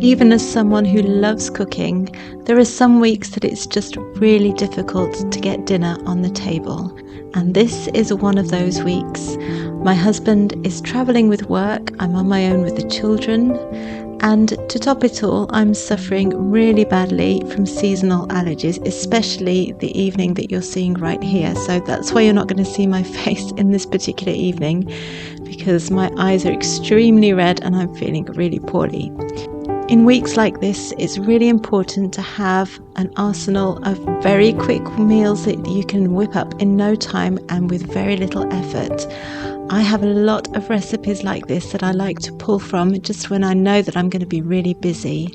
Even as someone who loves cooking, there are some weeks that it's just really difficult to get dinner on the table. And this is one of those weeks. My husband is travelling with work, I'm on my own with the children, and to top it all, I'm suffering really badly from seasonal allergies, especially the evening that you're seeing right here. So that's why you're not going to see my face in this particular evening, because my eyes are extremely red and I'm feeling really poorly. In weeks like this, it's really important to have an arsenal of very quick meals that you can whip up in no time and with very little effort. I have a lot of recipes like this that I like to pull from just when I know that I'm going to be really busy.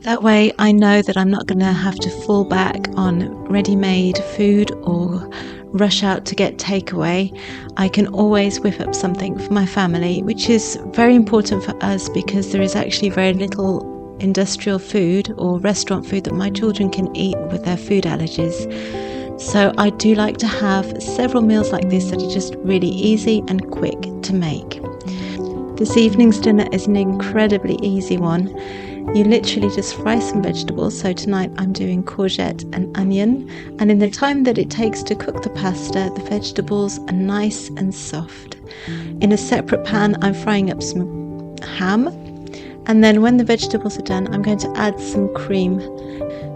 That way I know that I'm not going to have to fall back on ready-made food or rush out to get takeaway. I can always whip up something for my family, which is very important for us because there is actually very little industrial food or restaurant food that my children can eat with their food allergies. So I do like to have several meals like this that are just really easy and quick to make. This evening's dinner is an incredibly easy one. You literally just fry some vegetables. So tonight I'm doing courgette and onion, and in the time that it takes to cook the pasta, the vegetables are nice and soft. In a separate pan I'm frying up some ham, and then when the vegetables are done I'm going to add some cream.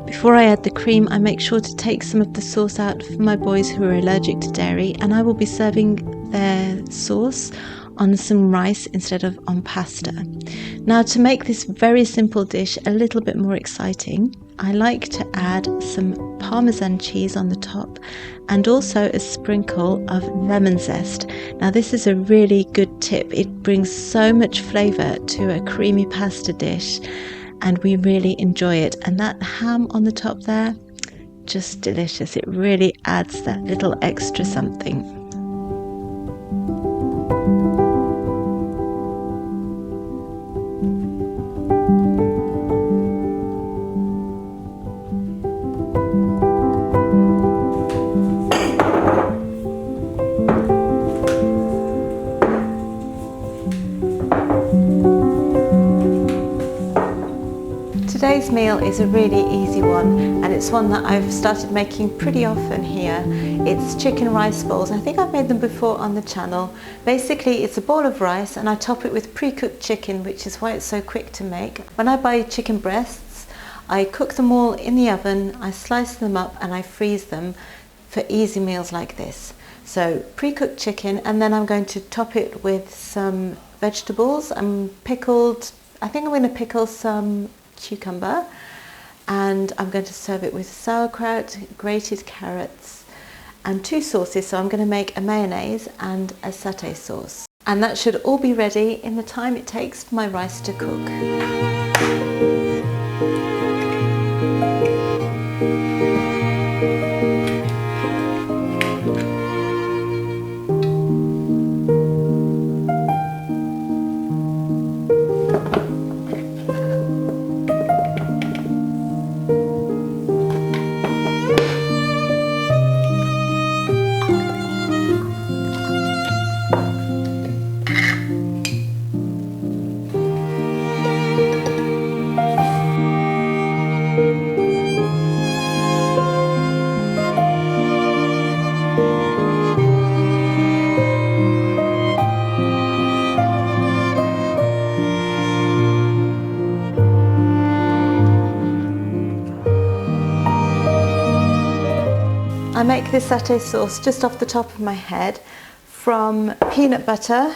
Before I add the cream, I make sure to take some of the sauce out for my boys who are allergic to dairy, and I will be serving their sauce on some rice instead of on pasta. Now, to make this very simple dish a little bit more exciting, I like to add some Parmesan cheese on the top and also a sprinkle of lemon zest. Now, this is a really good tip. It brings so much flavour to a creamy pasta dish, and we really enjoy it. And that ham on the top there, just delicious. It really adds that little extra something. Today's meal is a really easy one, and it's one that I've started making pretty often here. It's chicken rice balls. I think I've made them before on the channel. Basically, it's a bowl of rice and I top it with pre-cooked chicken, which is why it's so quick to make. When I buy chicken breasts, I cook them all in the oven, I slice them up and I freeze them for easy meals like this. So pre-cooked chicken, and then I'm going to top it with some vegetables. I think I'm going to pickle some cucumber, and I'm going to serve it with sauerkraut, grated carrots and 2 sauces. So I'm going to make a mayonnaise and a satay sauce, and that should all be ready in the time it takes for my rice to cook. I make this satay sauce just off the top of my head from peanut butter,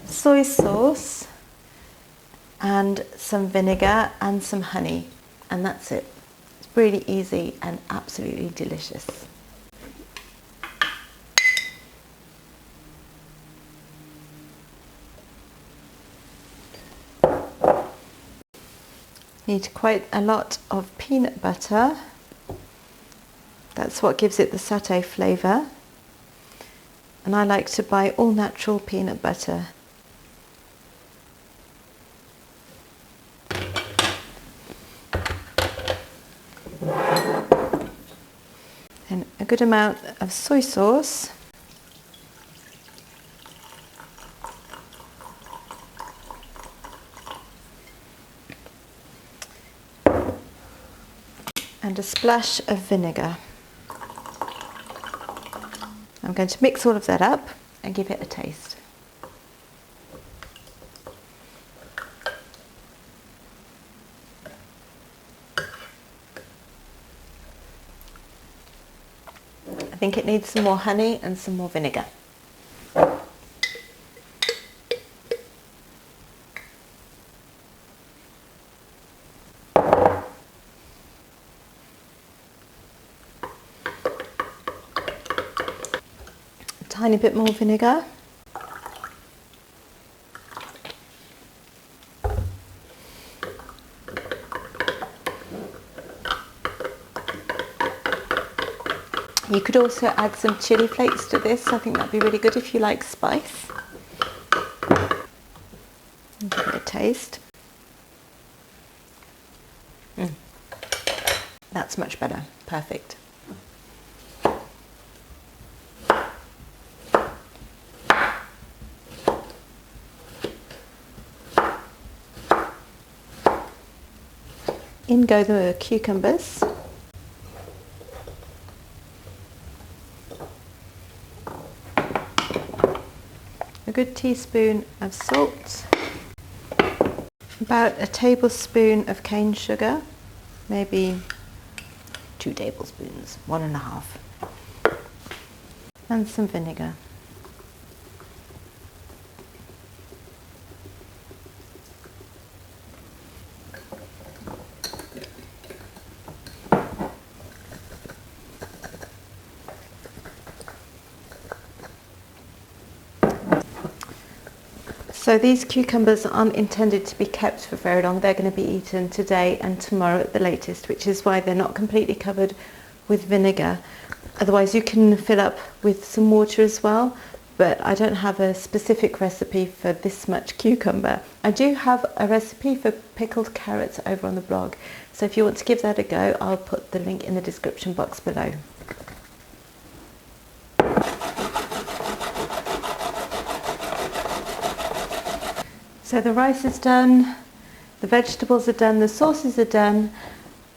soy sauce and some vinegar and some honey, and that's it. It's really easy and absolutely delicious. Need quite a lot of peanut butter. That's what gives it the satay flavour. And I like to buy all natural peanut butter. And a good amount of soy sauce. and a splash of vinegar. I'm going to mix all of that up and give it a taste. I think it needs some more honey and some more vinegar. Tiny bit more vinegar. You could also add some chili flakes to this. I think that'd be really good if you like spice. And give it a taste. That's much better. Perfect. In go the cucumbers. A good teaspoon of salt. About a tablespoon of cane sugar. Maybe 2 tablespoons, 1.5. And some vinegar. So these cucumbers aren't intended to be kept for very long. They're going to be eaten today and tomorrow at the latest, which is why they're not completely covered with vinegar. Otherwise you can fill up with some water as well, but I don't have a specific recipe for this much cucumber. I do have a recipe for pickled carrots over on the blog, so if you want to give that a go, I'll put the link in the description box below. So the rice is done, the vegetables are done, the sauces are done,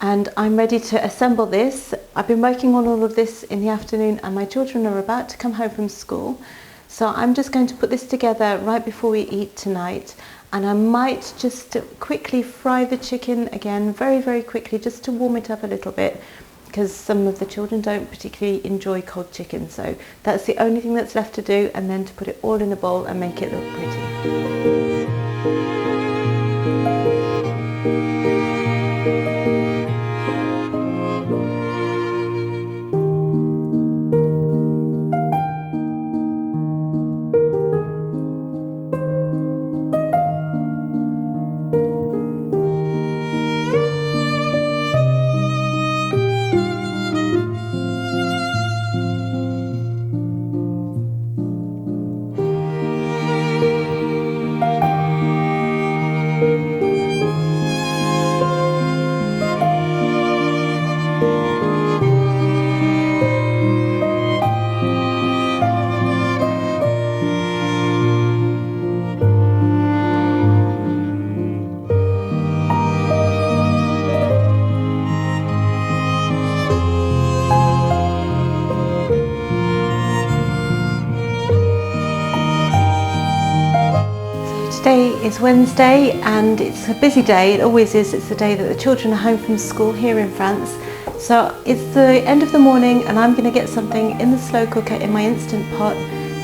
and I'm ready to assemble this. I've been working on all of this in the afternoon and my children are about to come home from school. So I'm just going to put this together right before we eat tonight, and I might just quickly fry the chicken again, very, very quickly, just to warm it up a little bit, because some of the children don't particularly enjoy cold chicken. So that's the only thing that's left to do, and then to put it all in a bowl and make it look pretty. Today is Wednesday and it's a busy day. It always is. It's the day that the children are home from school here in France. So it's the end of the morning and I'm going to get something in the slow cooker in my Instant Pot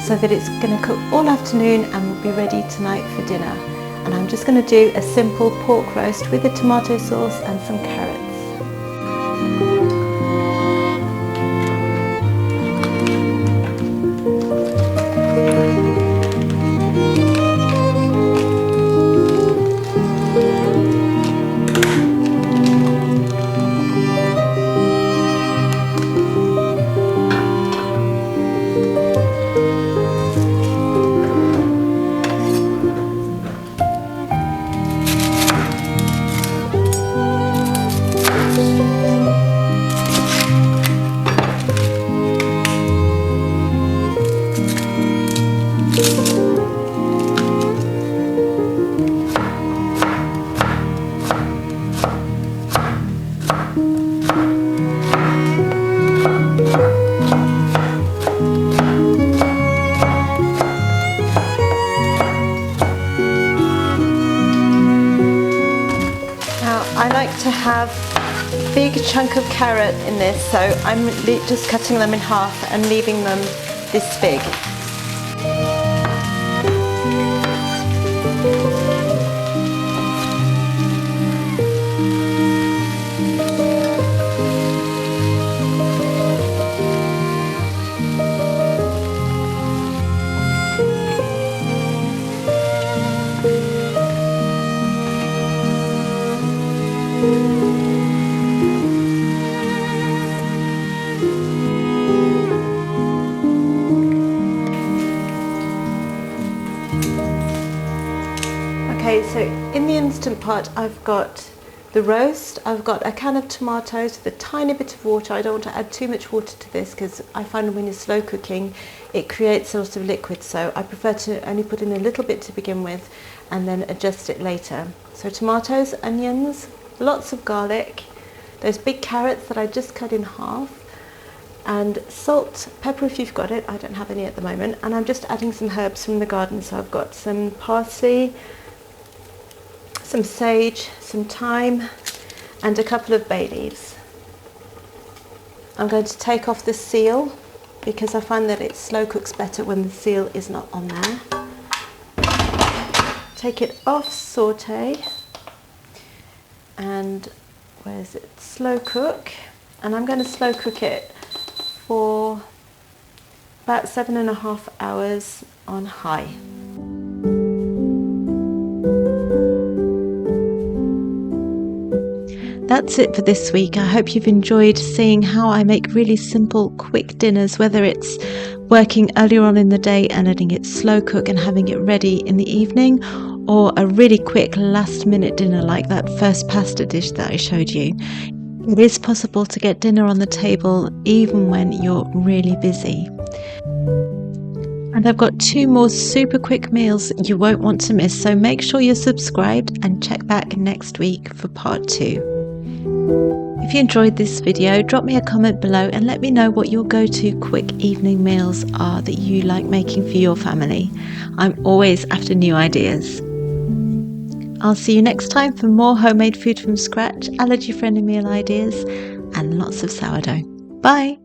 so that it's going to cook all afternoon and will be ready tonight for dinner. And I'm just going to do a simple pork roast with a tomato sauce and some carrots. to have a big chunk of carrot in this, so I'm just cutting them in half and leaving them this big. Okay, so in the Instant Pot I've got the roast, I've got a can of tomatoes with a tiny bit of water. I don't want to add too much water to this because I find when you're slow cooking it creates a lot of liquid, so I prefer to only put in a little bit to begin with and then adjust it later. So tomatoes, onions, lots of garlic, those big carrots that I just cut in half, and salt, pepper if you've got it. I don't have any at the moment, and I'm just adding some herbs from the garden. So I've got some parsley, some sage, some thyme, and a couple of bay leaves. I'm going to take off the seal because I find that it slow cooks better when the seal is not on there. Take it off, saute, and where is it? Slow cook, and I'm going to slow cook it for about 7.5 hours on high. That's it for this week. I hope you've enjoyed seeing how I make really simple, quick dinners, whether it's working earlier on in the day and letting it slow cook and having it ready in the evening, or a really quick last minute dinner like that first pasta dish that I showed you. It is possible to get dinner on the table even when you're really busy. And I've got 2 more super quick meals you won't want to miss, so make sure you're subscribed and check back next week for part 2. If you enjoyed this video, drop me a comment below and let me know what your go-to quick evening meals are that you like making for your family. I'm always after new ideas. I'll see you next time for more homemade food from scratch, allergy-friendly meal ideas, and lots of sourdough. Bye!